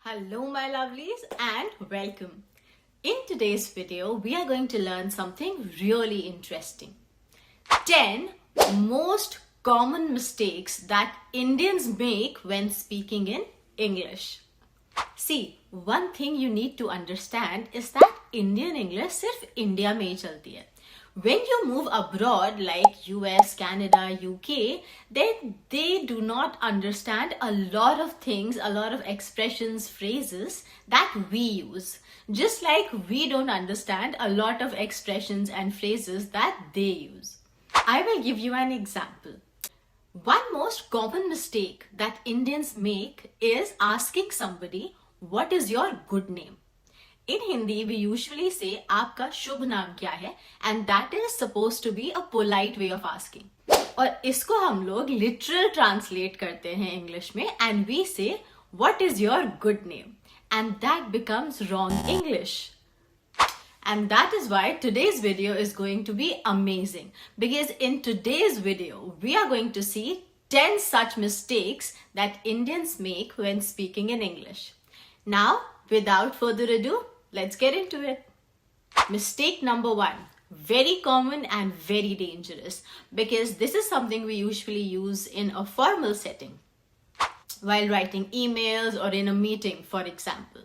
Hello my lovelies and welcome. In today's video, we are going to learn something really interesting. 10 most common mistakes that Indians make when speaking in English. See, one thing you need to understand is that Indian English सिर्फ India में ही चलती है. When you move abroad like US, Canada, UK, then they do not understand a lot of things, a lot of expressions, phrases that we use. Just like we don't understand a lot of expressions and phrases that they use. I will give you an example. One most common mistake that Indians make is asking somebody, what is your good name? In Hindi, we usually say, आपका शुभ नाम क्या है? And that is supposed to be a polite way of asking. और इसको हम लोग literal translate करते हैं English में and we say, what is your good name? And that becomes wrong English. And that is why today's video is going to be amazing. Because in today's video, we are going to see 10 such mistakes that Indians make when speaking in English. Now, without further ado, let's get into it. Mistake number 1. Very common and very dangerous because this is something we usually use in a formal setting while writing emails or in a meeting, for example.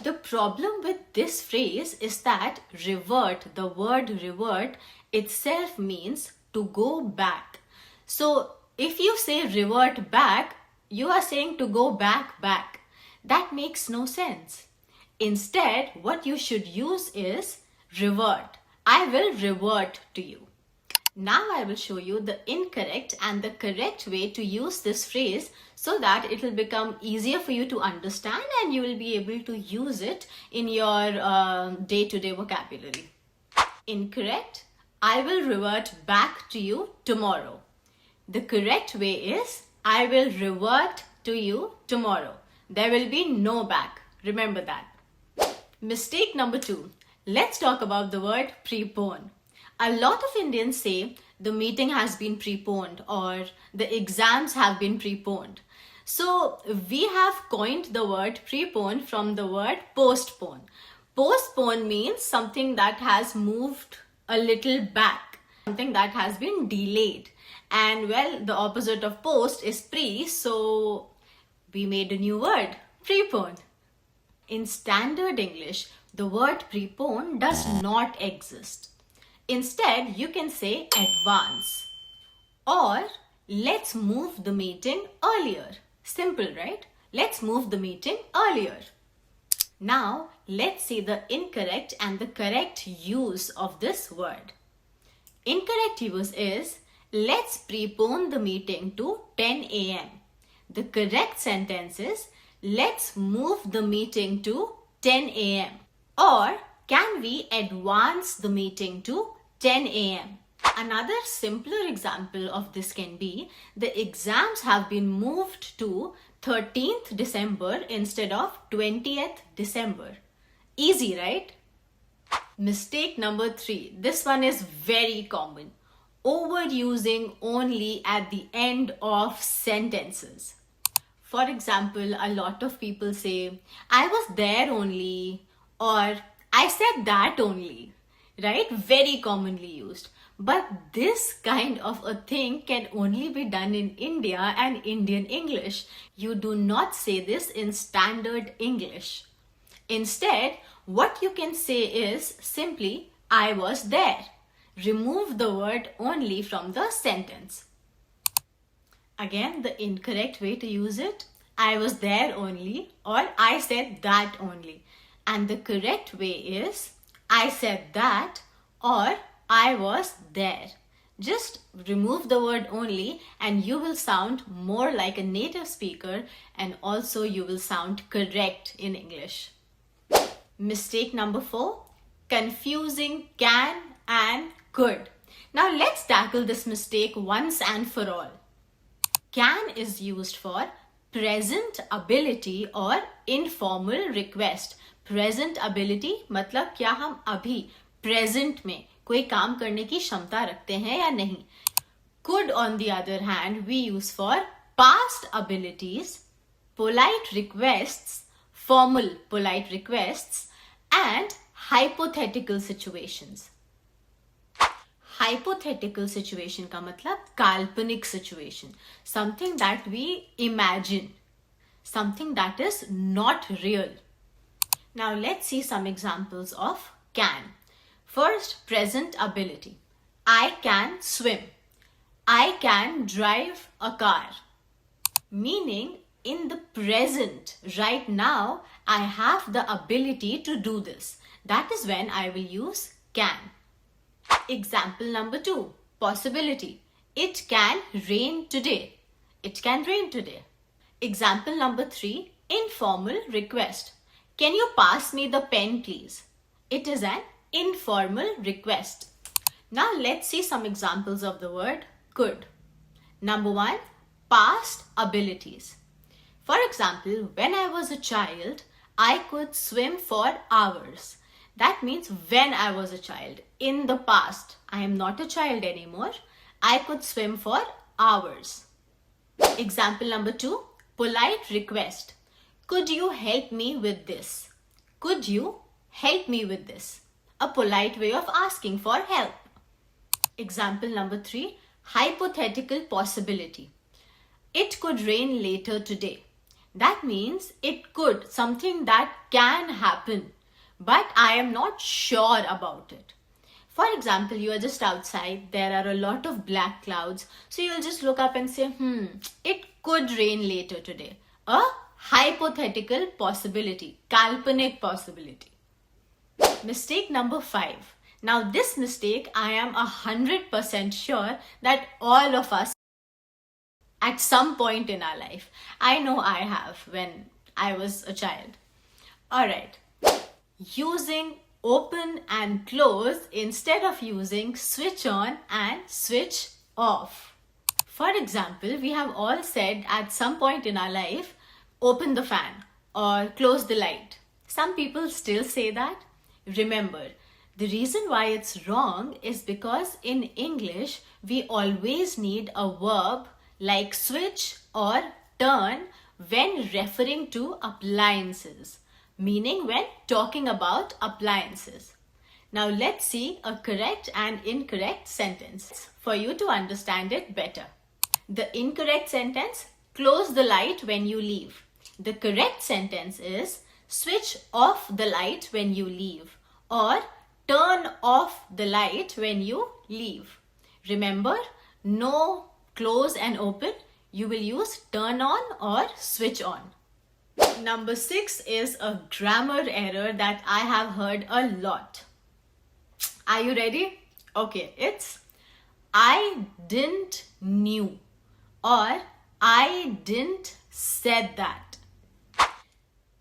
The problem with this phrase is that revert, the word revert itself means to go back. So if you say revert back, you are saying to go back. That makes no sense. Instead, what you should use is revert. I will revert to you. Now I will show you the incorrect and the correct way to use this phrase so that it will become easier for you to understand and you will be able to use it in your day-to-day vocabulary. Incorrect. I will revert back to you tomorrow. The correct way is I will revert to you tomorrow. There will be no back. Remember that. Mistake number 2. Let's talk about the word prepone. A lot of Indians say the meeting has been preponed or the exams have been preponed. So we have coined the word prepone from the word postpone. Postpone means something that has moved a little back, something that has been delayed. And well, the opposite of post is pre, so we made a new word, prepone. In standard English, the word prepone does not exist. Instead, you can say advance or let's move the meeting earlier. Simple, right? Let's move the meeting earlier. Now, let's see the incorrect and the correct use of this word. Incorrect use is let's prepone the meeting to 10 a.m. The correct sentence is let's move the meeting to 10 a.m. or can we advance the meeting to 10 a.m. Another simpler example of this can be the exams have been moved to 13th December instead of 20th December. Easy, right? Mistake number 3. This one is very common. Overusing only at the end of sentences. For example, a lot of people say, I was there only or I said that only, right? Very commonly used. But this kind of a thing can only be done in India and Indian English. You do not say this in standard English. Instead, what you can say is simply, I was there. Remove the word only from the sentence. Again, the incorrect way to use it, I was there only or I said that only. And the correct way is, I said that or I was there. Just remove the word only and you will sound more like a native speaker and also you will sound correct in English. Mistake number 4, confusing can and could. Now let's tackle this mistake once and for all. Can is used for present ability or informal request. Present ability मतलब क्या हम अभी present में कोई काम करने की क्षमता रखते हैं या नहीं. Could on the other hand we use for past abilities, polite requests, formal polite requests, and hypothetical situations. Hypothetical situation का मतलब काल्पनिक situation, something that we imagine, something that is not real. Now let's see some examples of can. First, present ability. I can swim. I can drive a car. Meaning, in the present, right now, I have the ability to do this. That is when I will use can. Example number 2, possibility. It can rain today. It can rain today. Example number 3, informal request. Can you pass me the pen, please? It is an informal request. Now let's see some examples of the word could. Number 1, past abilities. For example, when I was a child, I could swim for hours. That means when I was a child. In the past, I am not a child anymore. I could swim for hours. Example number 2, polite request. Could you help me with this? Could you help me with this? A polite way of asking for help. Example number 3, hypothetical possibility. It could rain later today. That means it could, something that can happen, but I am not sure about it. For example, you are just outside, there are a lot of black clouds, so you'll just look up and say, it could rain later today. A hypothetical possibility, काल्पनिक possibility. Mistake number 5. Now this mistake, I am 100% sure that all of us at some point in our life. I know I have when I was a child. Alright. Using open and close instead of using switch on and switch off. For example, we have all said at some point in our life, open the fan or close the light. Some people still say that. Remember, the reason why it's wrong is because in English, we always need a verb like switch or turn when referring to appliances, meaning when talking about appliances. Now let's see a correct and incorrect sentence for you to understand it better. The incorrect sentence, close the light when you leave. The correct sentence is switch off the light when you leave or turn off the light when you leave. Remember, no close and open, you will use turn on or switch on. Number 6 is a grammar error that I have heard a lot. Are you ready? Okay, it's I didn't knew or I didn't said that.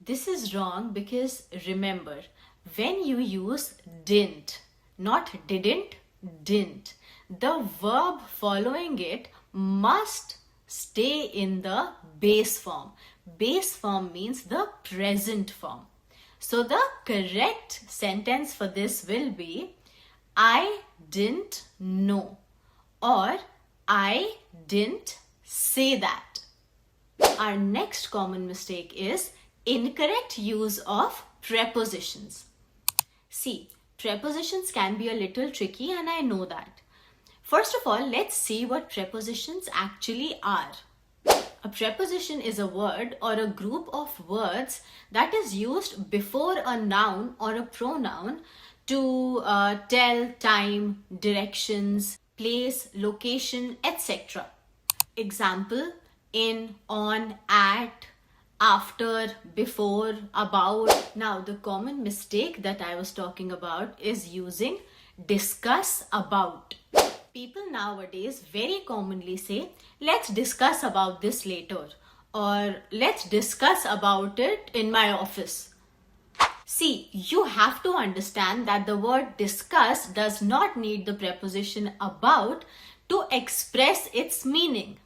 This is wrong because remember, when you use didn't, not didn't, didn't, the verb following it must stay in the base form. Base form means the present form. So the correct sentence for this will be I didn't know or I didn't say that. Our next common mistake is incorrect use of prepositions. See, prepositions can be a little tricky and I know that. First of all, let's see what prepositions actually are. A preposition is a word or a group of words that is used before a noun or a pronoun to tell time, directions, place, location, etc. Example, in, on, at, after, before, about. Now, the common mistake that I was talking about is using discuss about. People nowadays very commonly say, let's discuss about this later or let's discuss about it in my office. See, you have to understand that the word discuss does not need the preposition about to express its meaning.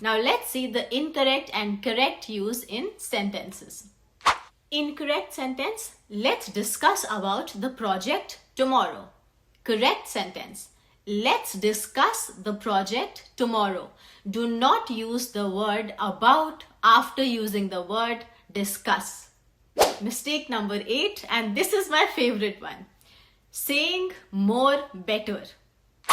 Now let's see the incorrect and correct use in sentences. Incorrect sentence, let's discuss about the project tomorrow. Correct sentence, let's discuss the project tomorrow. Do not use the word about after using the word discuss. Mistake number 8, and this is my favorite one. Saying more better.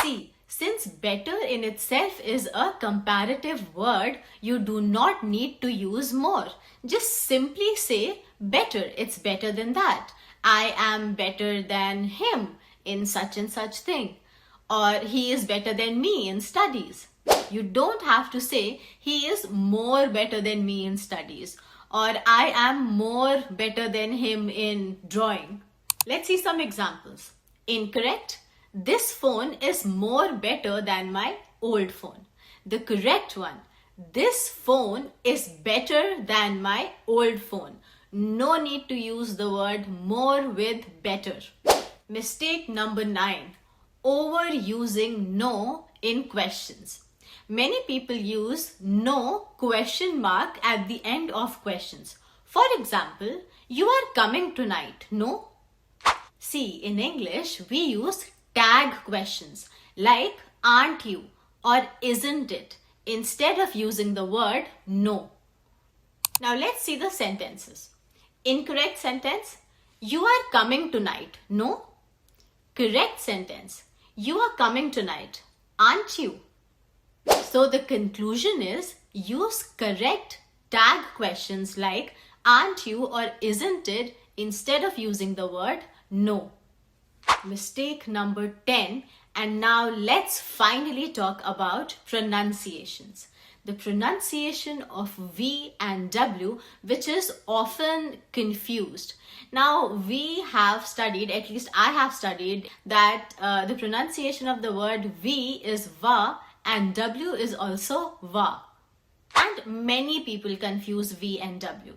See, since better in itself is a comparative word, you do not need to use more. Just simply say better. It's better than that. I am better than him in such and such thing. Or he is better than me in studies. You don't have to say he is more better than me in studies. Or I am more better than him in drawing. Let's see some examples. Incorrect. This phone is more better than my old phone. The correct one. This phone is better than my old phone. No need to use the word more with better. Mistake number 9. Overusing no in questions. Many people use no question mark at the end of questions. For example, you are coming tonight, no? See, in English, we use tag questions like aren't you or isn't it instead of using the word no. Now let's see the sentences. Incorrect sentence, you are coming tonight, no? Correct sentence, you are coming tonight, aren't you? So the conclusion is use correct tag questions like aren't you or isn't it instead of using the word no. Mistake number 10, and now let's finally talk about pronunciations. The pronunciation of V and W, which is often confused. Now we have studied, at least I have studied, that the pronunciation of the word V is Va and W is also Va. And many people confuse V and W.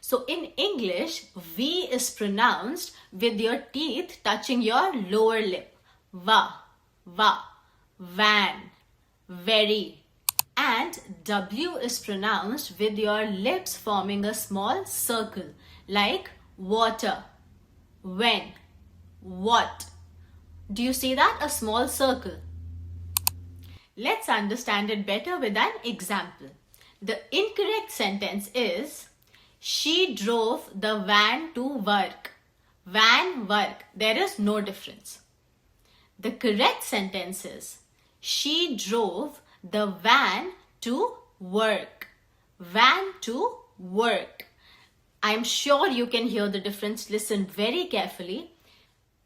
So in English, V is pronounced with your teeth touching your lower lip. Va, va, van, very. And W is pronounced with your lips forming a small circle like water, when, what. Do you see that? A small circle. Let's understand it better with an example. The incorrect sentence is she drove the van to work. Van, work. There is no difference. The correct sentence is she drove the van to work. Van to work. I'm sure you can hear the difference. Listen very carefully.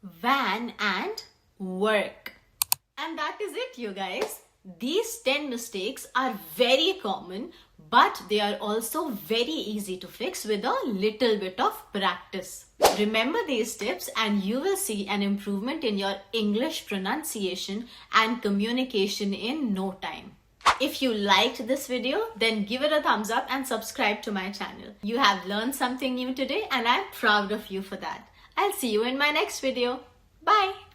Van and work. And that is it, you guys. These 10 mistakes are very common, but they are also very easy to fix with a little bit of practice. Remember these tips and you will see an improvement in your English pronunciation and communication in no time. If you liked this video, then give it a thumbs up and subscribe to my channel. You have learned something new today and I'm proud of you for that. I'll see you in my next video. Bye!